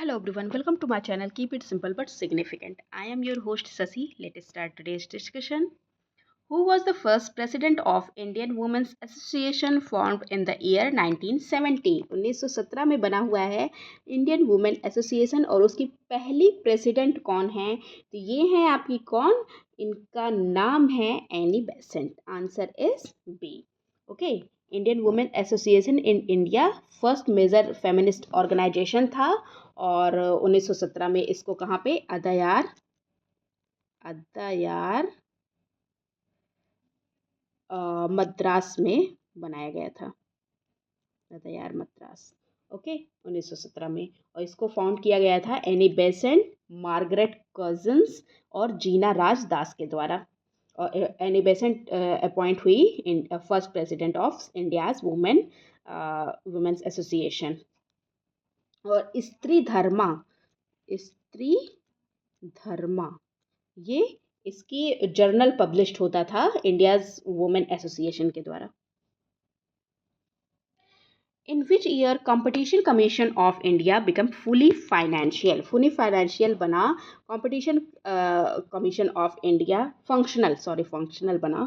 Hello everyone, welcome to my channel. Keep it simple but significant. I am your host Sasi. Let's start today's discussion. Who was the first president of Indian Women's Association formed in the year 1970? 1917 में बना हुआ है Indian women association और उसकी पहली president कौन है? तो ये है आपकी कौन? इनका नाम है Annie Besant. Answer is B. Okay. Indian women association in India first major feminist organisation था और 1917 में इसको कहाँ पे अदायार मद्रास में बनाया गया था. अदायार मद्रास. ओके. 1917 में. और इसको फाउंड किया गया था एनी बेसेंट, मार्गरेट कजिन्स और जीना राज दास के द्वारा. और एनी बेसेंट अपॉइंट हुई in first president of India's women's association. और स्त्री धर्मा ये इसकी जर्नल पब्लिश्ड होता था इंडियाज वुमेन एसोसिएशन के द्वारा. In which year competition commission of India become fully financial बना. Competition commission of India functional बना.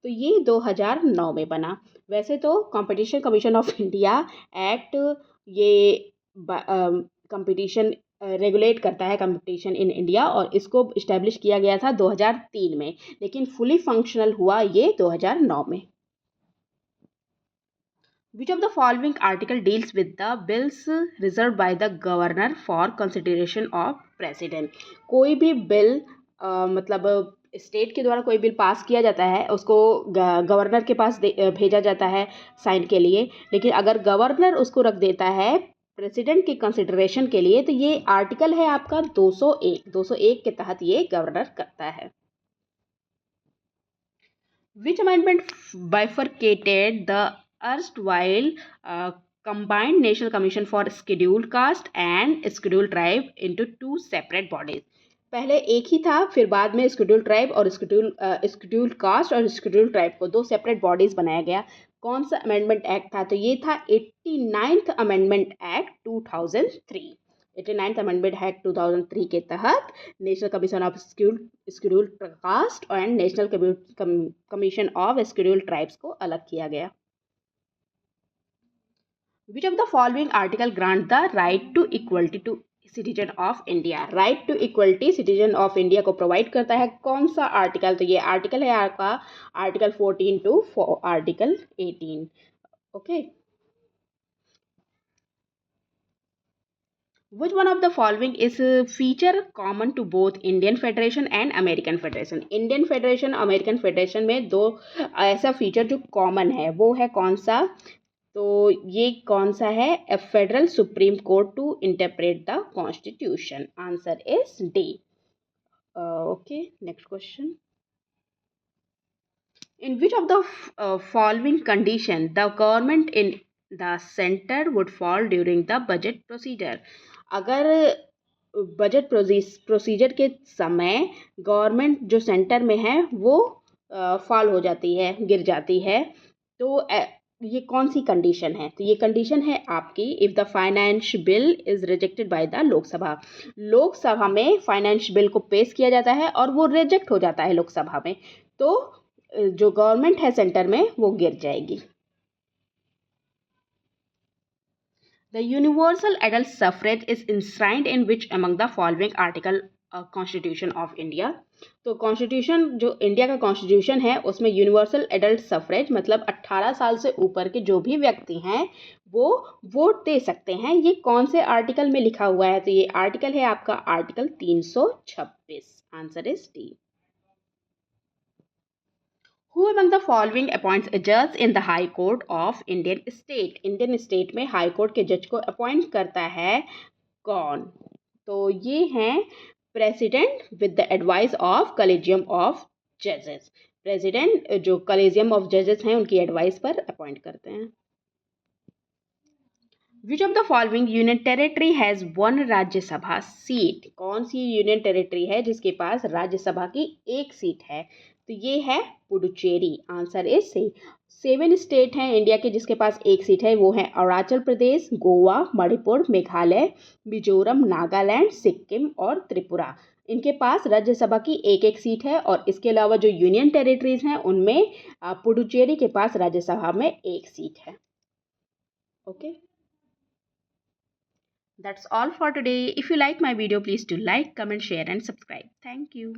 तो ये 2009 में बना. वैसे तो competition commission of India act ये कंपटीशन रेगुलेट करता है कंपटीशन इन इंडिया और इसको इस्टेब्लिश किया गया था 2003 में, लेकिन फुली फंक्शनल हुआ ये 2009 में. Which of the following article deals with the bills reserved by the governor for consideration of president? कोई भी बिल मतलब स्टेट के द्वारा कोई बिल पास किया जाता है उसको गवर्नर के पास भेजा जाता है साइन के लिए, लेकिन अगर गवर्नर उसको रख देता है प्रेसिडेंट के कंसिडरेशन के लिए तो ये आर्टिकल है आपका 201 के तहत ये गवर्नर करता है. Which amendment bifurcated the erstwhile combined National Commission for Scheduled Caste and Scheduled Tribe into two separate bodies? पहले एक ही था, फिर बाद में स्केड्यूल ट्राइब और स्केड्यूल्ड कास्ट और स्केड्यूल्ड ट्राइब को दो सेपरेट बॉडीज बनाया गया. कौन सा अमेंडमेंट एक्ट था? तो ये था 89th amendment act 2003. 89th amendment act 2003 के तहत national commission of scheduled cast and national commission of scheduled tribes को अलग किया गया. Which of the following article grant the right to equality to citizen of India? Right to equality citizen of India को provide करता है कौन सा article? तो ये आर्टिकल है आपका article 14 to article 18. Okay. Which one of the following is a feature common to both Indian Federation and American Federation? Indian Federation American Federation में दो ऐसा फीचर जो कॉमन है वो है कौन सा? तो ये कौन सा है? A federal supreme court to interpret the constitution. Answer is D. Okay. Next question. In which of the following condition the government in the centre would fall during the budget procedure? अगर budget procedure के समय government जो centre में है वो fall हो जाती है, गिर जाती है, तो ये कौन सी कंडीशन है? तो ये कंडीशन है आपकी if the finance bill is rejected by the Lok Sabha में फाइनेंस बिल को पेश किया जाता है और वो रिजेक्ट हो जाता है लोकसभा में, तो जो गवर्नमेंट है सेंटर में वो गिर जाएगी. The universal adult suffrage is enshrined in which among the following article constitution of India? तो कॉन्स्टिट्यूशन जो इंडिया का कॉन्स्टिट्यूशन है उसमें यूनिवर्सल एडल्ट सफरेज मतलब 18 साल से ऊपर के जो भी व्यक्ति हैं वो वोट दे सकते हैं. ये कौन से आर्टिकल में लिखा हुआ है? तो ये आर्टिकल है आपका article 326. Answer is D. Who among the following appoints a judge in the High Court of Indian State? Indian state में हाई कोर्ट के जज को अपॉइंट करता है कौन? तो ये हैं president with the advice of collegium of जजेस. प्रेसिडेंट जो कॉलेजियम ऑफ जजेस हैं उनकी एडवाइस पर अपॉइंट करते हैं. विच of the following union territory has one Rajya Sabha seat? कौन सी यूनियन टेरिटरी है जिसके पास राज्यसभा की एक सीट है? तो ये है Puducherry. Answer is C. 7 state हैं इंडिया के जिसके पास एक सीट है, वो है अरुणाचल प्रदेश, गोवा, मणिपुर, मेघालय, मिजोरम, नागालैंड, सिक्किम और त्रिपुरा। इनके पास राज्यसभा की एक एक सीट है और इसके अलावा जो यूनियन टेरिटरीज हैं उनमें पुडुचेरी के पास राज्यसभा में एक सीट है। Okay, that's all for today. If you like my video, please do like, comment, share and subscribe. Thank you.